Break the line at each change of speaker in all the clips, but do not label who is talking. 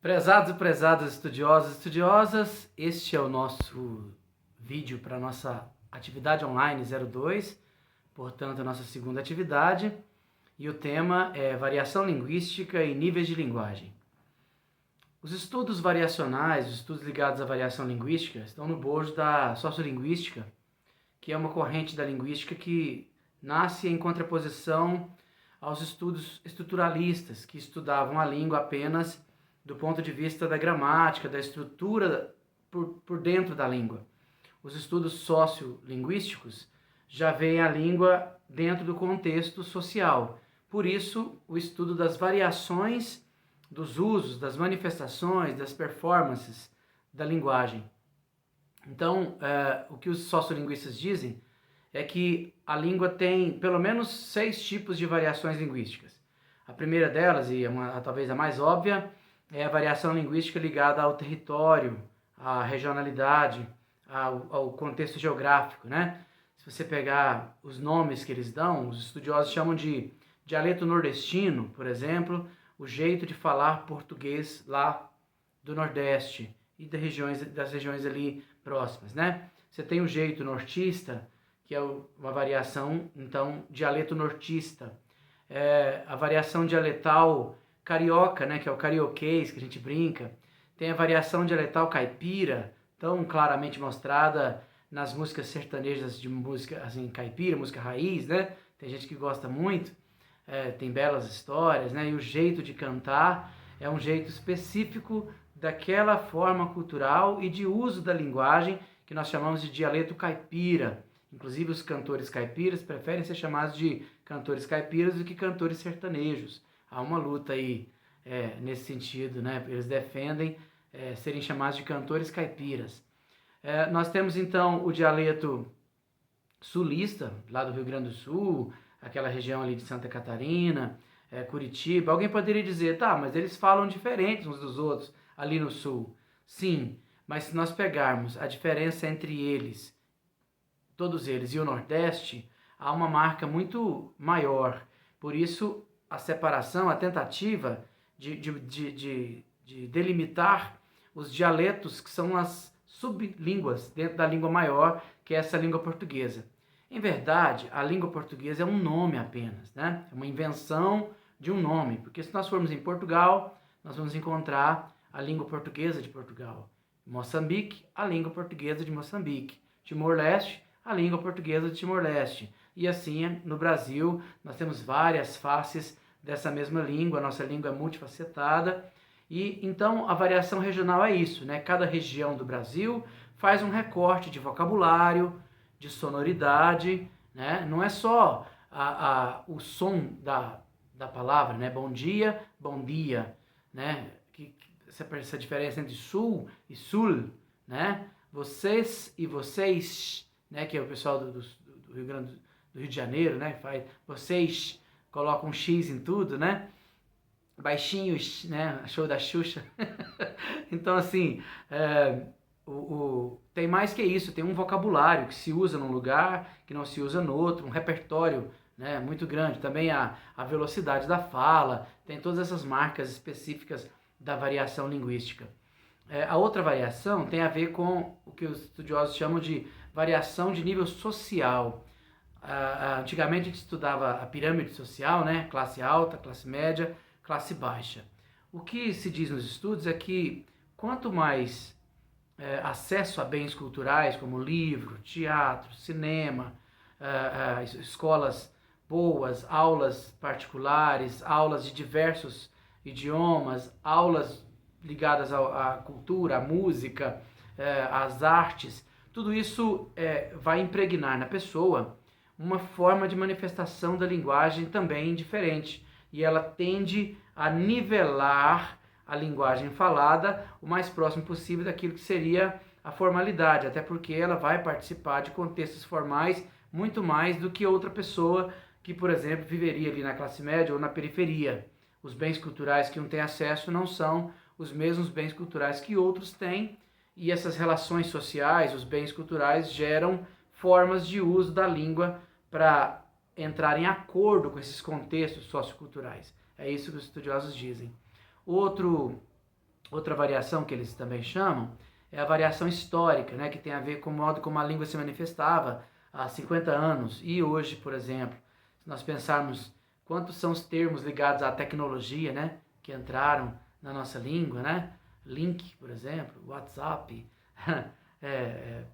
Prezados e prezadas estudiosos e estudiosas, este é o nosso vídeo para a nossa atividade online 02, portanto a nossa segunda atividade, e o tema é variação linguística e níveis de linguagem. Os estudos variacionais, os estudos ligados à variação linguística, estão no bojo da sociolinguística, que é uma corrente da linguística que nasce em contraposição aos estudos estruturalistas, que estudavam a língua apenas do ponto de vista da gramática, da estrutura por dentro da língua. Os estudos sociolinguísticos já veem a língua dentro do contexto social. Por isso, o estudo das variações dos usos, das manifestações, das performances da linguagem. Então, o que os sociolinguistas dizem é que a língua tem pelo menos 6 tipos de variações linguísticas. A primeira delas, e talvez a mais óbvia, é a variação linguística ligada ao território, à regionalidade, ao contexto geográfico, né? Se você pegar os nomes que eles dão, os estudiosos chamam de dialeto nordestino, por exemplo, o jeito de falar português lá do Nordeste e das regiões ali próximas, né? Você tem o jeito nortista, que é uma variação, então, dialeto nortista. A variação dialetal carioca, né, que é o carioquês, que a gente brinca. Tem a variação dialetal caipira, tão claramente mostrada nas músicas sertanejas de música assim, caipira, música raiz, né? Tem gente que gosta muito, tem belas histórias, né? E o jeito de cantar é um jeito específico daquela forma cultural e de uso da linguagem que nós chamamos de dialeto caipira. Inclusive os cantores caipiras preferem ser chamados de cantores caipiras do que cantores sertanejos. Há uma luta aí nesse sentido, né? Eles defendem serem chamados de cantores caipiras. Nós temos então o dialeto sulista, lá do Rio Grande do Sul, aquela região ali de Santa Catarina, Curitiba. Alguém poderia dizer, tá, mas eles falam diferentes uns dos outros ali no sul. Sim, mas se nós pegarmos a diferença entre eles, todos eles, e o Nordeste, há uma marca muito maior. Por isso, a separação, a tentativa de delimitar os dialetos que são as sublínguas dentro da língua maior, que é essa língua portuguesa. Em verdade, a língua portuguesa é um nome apenas, né? É uma invenção de um nome, porque se nós formos em Portugal, nós vamos encontrar a língua portuguesa de Portugal. Moçambique, a língua portuguesa de Moçambique. Timor-Leste, a língua portuguesa de Timor-Leste. E assim, no Brasil, nós temos várias faces dessa mesma língua, a nossa língua é multifacetada. E então a variação regional é isso, né? Cada região do Brasil faz um recorte de vocabulário, de sonoridade, né? Não é só o som da palavra, né? Bom dia, né? Essa diferença entre sul e sul, né? Vocês e vocês, né? Que é o pessoal do Rio Grande do Rio de Janeiro, né? Vocês colocam um X em tudo, né? Baixinhos, né? Show da Xuxa. Então, assim, tem mais que isso, tem um vocabulário que se usa num lugar, que não se usa no outro, um repertório, né, muito grande. Também a velocidade da fala, tem todas essas marcas específicas da variação linguística. A outra variação tem a ver com o que os estudiosos chamam de variação de nível social. Antigamente a gente estudava a pirâmide social, né, classe alta, classe média, classe baixa. O que se diz nos estudos é que quanto mais acesso a bens culturais como livro, teatro, cinema, escolas boas, aulas particulares, aulas de diversos idiomas, aulas ligadas à cultura, à música, às artes, tudo isso vai impregnar na pessoa uma forma de manifestação da linguagem também diferente. E ela tende a nivelar a linguagem falada o mais próximo possível daquilo que seria a formalidade, até porque ela vai participar de contextos formais muito mais do que outra pessoa que, por exemplo, viveria ali na classe média ou na periferia. Os bens culturais que um tem acesso não são os mesmos bens culturais que outros têm, e essas relações sociais, os bens culturais, geram formas de uso da língua para entrar em acordo com esses contextos socioculturais. É isso que os estudiosos dizem. Outro Outra variação que eles também chamam é a variação histórica, né, que tem a ver com o modo como a língua se manifestava há 50 anos e hoje, por exemplo. Se nós pensarmos quantos são os termos ligados à tecnologia, né, que entraram na nossa língua, né? Link, por exemplo, WhatsApp,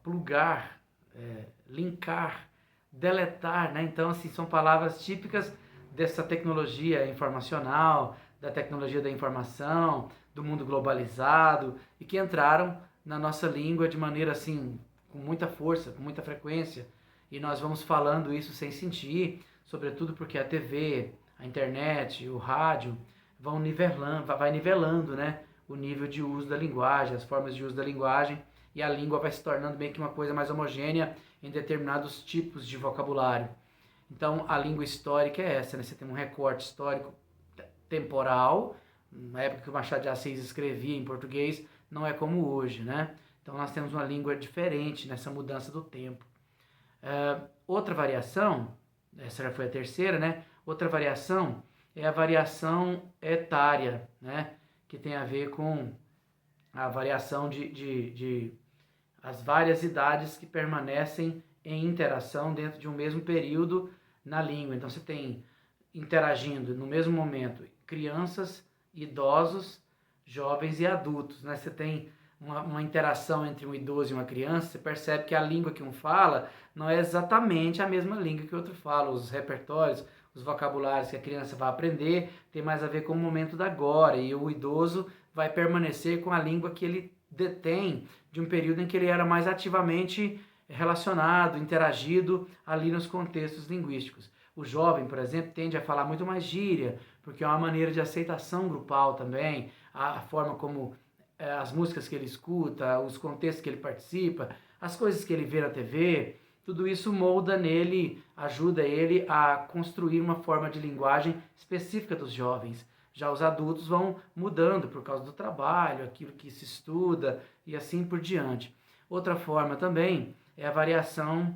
plugar, linkar, deletar, né? Então, assim, são palavras típicas dessa tecnologia informacional, da tecnologia da informação, do mundo globalizado e que entraram na nossa língua de maneira assim, com muita força, com muita frequência. E nós vamos falando isso sem sentir, sobretudo porque a TV, a internet, o rádio vão nivelando, vai nivelando, né, o nível de uso da linguagem, as formas de uso da linguagem, e a língua vai se tornando meio que uma coisa mais homogênea em determinados tipos de vocabulário. Então, a língua histórica é essa, né? Você tem um recorte histórico temporal, na época que o Machado de Assis escrevia em português, não é como hoje, né? Então, nós temos uma língua diferente nessa mudança do tempo. Outra variação, essa já foi a terceira, né? Outra variação é a variação etária, né? Que tem a ver com a variação de as várias idades que permanecem em interação dentro de um mesmo período na língua. Então, você tem interagindo no mesmo momento crianças, idosos, jovens e adultos, né? Você tem uma interação entre um idoso e uma criança, você percebe que a língua que um fala não é exatamente a mesma língua que o outro fala. Os repertórios, os vocabulários que a criança vai aprender tem mais a ver com o momento da agora, e o idoso vai permanecer com a língua que ele detém de um período em que ele era mais ativamente relacionado, interagido ali nos contextos linguísticos. O jovem, por exemplo, tende a falar muito mais gíria, porque é uma maneira de aceitação grupal também, a forma como as músicas que ele escuta, os contextos que ele participa, as coisas que ele vê na TV, tudo isso molda nele, ajuda ele a construir uma forma de linguagem específica dos jovens. Já os adultos vão mudando por causa do trabalho, aquilo que se estuda e assim por diante. Outra forma também é a variação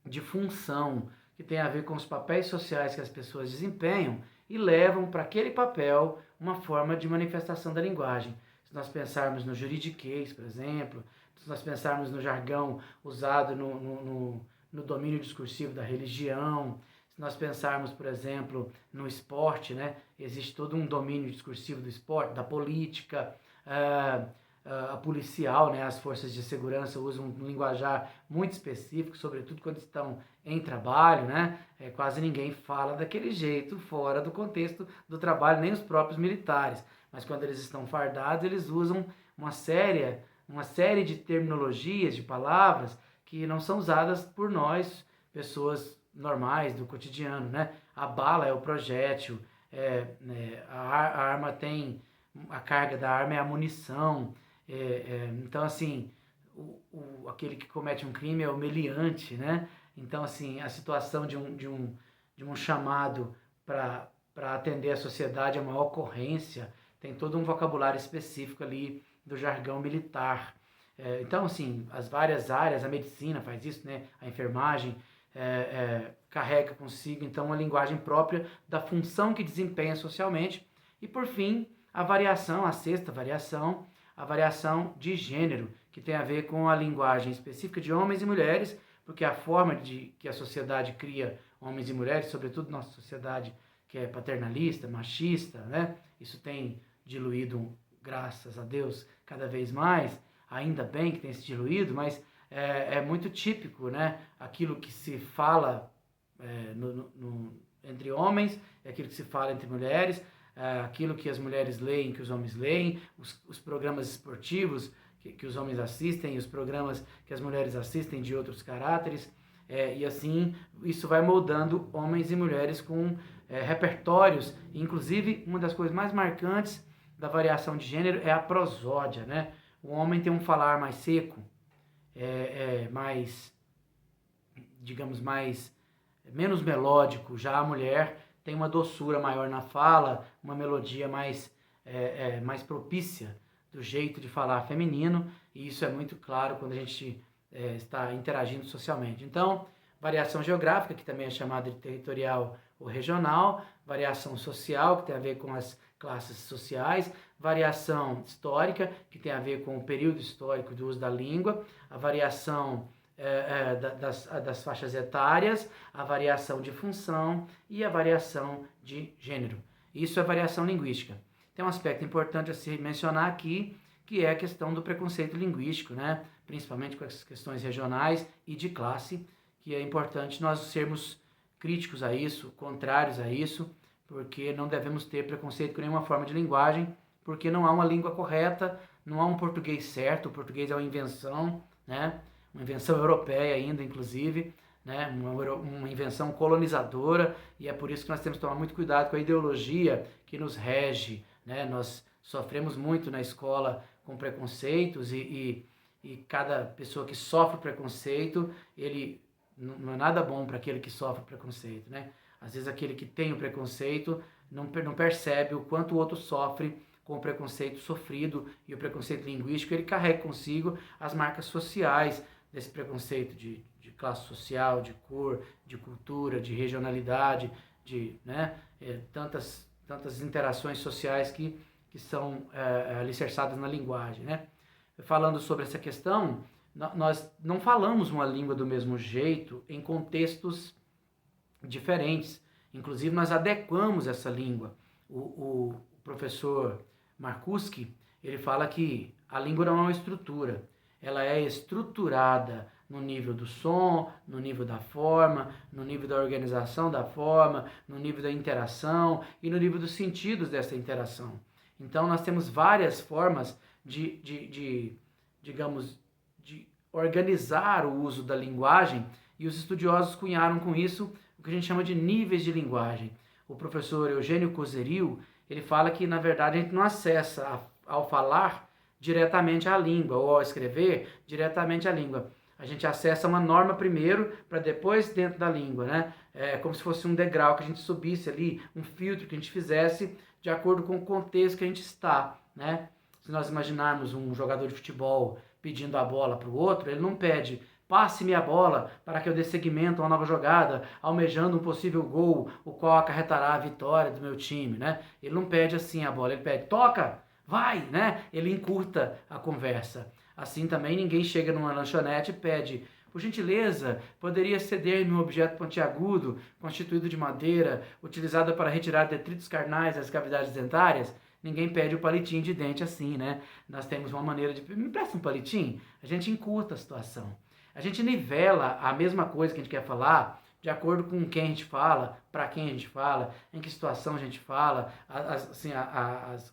de função, que tem a ver com os papéis sociais que as pessoas desempenham e levam para aquele papel uma forma de manifestação da linguagem. Se nós pensarmos no juridiquês, por exemplo, se nós pensarmos no jargão usado no domínio discursivo da religião, se nós pensarmos, por exemplo, no esporte, né, existe todo um domínio discursivo do esporte, da política, a policial, né, as forças de segurança usam um linguajar muito específico, sobretudo quando estão em trabalho, né? Quase ninguém fala daquele jeito fora do contexto do trabalho, nem os próprios militares. Mas quando eles estão fardados, eles usam uma série de terminologias, de palavras que não são usadas por nós, pessoas normais do cotidiano, né? A bala é o projétil, a arma tem... A carga da arma é a munição. Então, assim, aquele que comete um crime é o meliante, né? Então, assim, a situação de um chamado para atender a sociedade é uma ocorrência, tem todo um vocabulário específico ali do jargão militar. Então, assim, as várias áreas, a medicina faz isso, né? A enfermagem carrega consigo, então, uma linguagem própria da função que desempenha socialmente. E, por fim, a sexta variação, a variação de gênero, que tem a ver com a linguagem específica de homens e mulheres, porque a forma que a sociedade cria homens e mulheres, sobretudo nossa sociedade que é paternalista, machista, né? Isso tem diluído, graças a Deus, cada vez mais, ainda bem que tem se diluído, mas é muito típico, né? Aquilo que se fala entre homens, é aquilo que se fala entre mulheres, aquilo que as mulheres leem, que os homens leem, os programas esportivos que os homens assistem, os programas que as mulheres assistem de outros caráteres, e assim isso vai moldando homens e mulheres com repertórios. Inclusive, uma das coisas mais marcantes da variação de gênero é a prosódia, né? O homem tem um falar mais seco, mais, digamos, menos melódico, já a mulher tem uma doçura maior na fala, uma melodia mais propícia do jeito de falar feminino, e isso é muito claro quando a gente está interagindo socialmente. Então, variação geográfica, que também é chamada de territorial ou regional, variação social, que tem a ver com as classes sociais, variação histórica, que tem a ver com o período histórico do uso da língua, a variação das faixas etárias, a variação de função e a variação de gênero. Isso é variação linguística. Tem um aspecto importante a se mencionar aqui, que é a questão do preconceito linguístico, né? Principalmente com as questões regionais e de classe, que é importante nós sermos críticos a isso, contrários a isso, porque não devemos ter preconceito com nenhuma forma de linguagem, porque não há uma língua correta, não há um português certo, o português é uma invenção, né? Uma invenção europeia ainda, inclusive, né? Uma invenção colonizadora, e é por isso que nós temos que tomar muito cuidado com a ideologia que nos rege, né? Nós sofremos muito na escola com preconceitos e cada pessoa que sofre preconceito, ele não é nada bom para aquele que sofre preconceito, né? Às vezes aquele que tem o preconceito não percebe o quanto o outro sofre com o preconceito sofrido, e o preconceito linguístico, ele carrega consigo as marcas sociais desse preconceito de classe social, de cor, de cultura, de regionalidade, de, né, tantas interações sociais que são alicerçadas na linguagem, né? Falando sobre essa questão, nós não falamos uma língua do mesmo jeito em contextos diferentes. Inclusive, nós adequamos essa língua. O professor Marcuski, ele fala que a língua não é uma estrutura. Ela é estruturada no nível do som, no nível da forma, no nível da organização da forma, no nível da interação e no nível dos sentidos dessa interação. Então, nós temos várias formas digamos, de organizar o uso da linguagem, e os estudiosos cunharam com isso o que a gente chama de níveis de linguagem. O professor Eugênio Coseril, ele fala que, na verdade, a gente não acessa, ao falar, diretamente à língua, ou ao escrever, diretamente à língua. A gente acessa uma norma primeiro, para depois dentro da língua, né? É como se fosse um degrau que a gente subisse ali, um filtro que a gente fizesse de acordo com o contexto que a gente está, né? Se nós imaginarmos um jogador de futebol pedindo a bola para o outro, ele não pede: passe-me a bola para que eu dê seguimento a uma nova jogada, almejando um possível gol, o qual acarretará a vitória do meu time, né? Ele não pede assim a bola, ele pede: toca, vai, né? Ele encurta a conversa. Assim também ninguém chega numa lanchonete e pede: por gentileza, poderia ceder-me um objeto pontiagudo, constituído de madeira, utilizado para retirar detritos carnais das cavidades dentárias? Ninguém pede o palitinho de dente assim, né? Nós temos uma maneira de... me presta um palitinho? A gente encurta a situação. A gente nivela a mesma coisa que a gente quer falar de acordo com quem a gente fala, para quem a gente fala, em que situação a gente fala,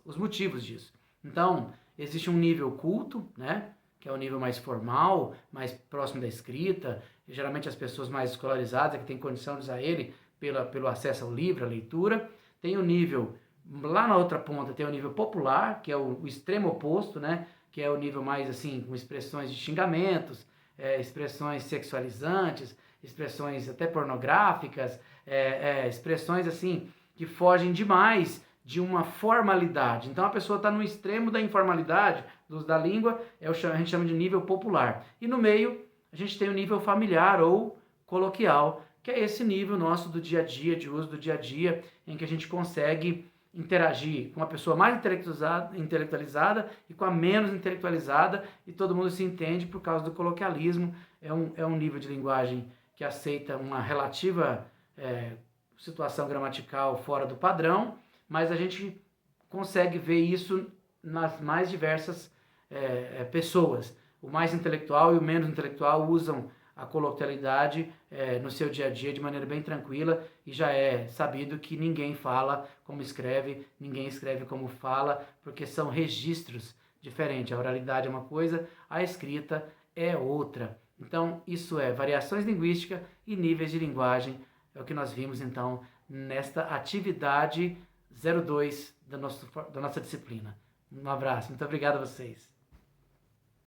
os motivos disso. Então, existe um nível culto, né? Que é o nível mais formal, mais próximo da escrita. E, geralmente as pessoas mais escolarizadas, que têm condição de usar ele pelo acesso ao livro, à leitura. Tem o nível... lá na outra ponta tem o nível popular, que é o extremo oposto, né? Que é o nível mais, assim, com expressões de xingamentos, expressões sexualizantes, expressões até pornográficas, expressões, assim, que fogem demais de uma formalidade. Então, a pessoa está no extremo da informalidade do uso da língua, a gente chama de nível popular. E no meio, a gente tem o nível familiar ou coloquial, que é esse nível nosso do dia a dia, de uso do dia a dia, em que a gente consegue interagir com a pessoa mais intelectualizada e com a menos intelectualizada, e todo mundo se entende por causa do coloquialismo. É um nível de linguagem que aceita uma relativa situação gramatical fora do padrão, mas a gente consegue ver isso nas mais diversas pessoas. O mais intelectual e o menos intelectual usam a coloquialidade no seu dia a dia de maneira bem tranquila, e já é sabido que ninguém fala como escreve, ninguém escreve como fala, porque são registros diferentes. A oralidade é uma coisa, a escrita é outra. Então, isso é variações linguísticas e níveis de linguagem, é o que nós vimos então nesta atividade 02 da nossa disciplina. Um abraço, muito obrigado a vocês.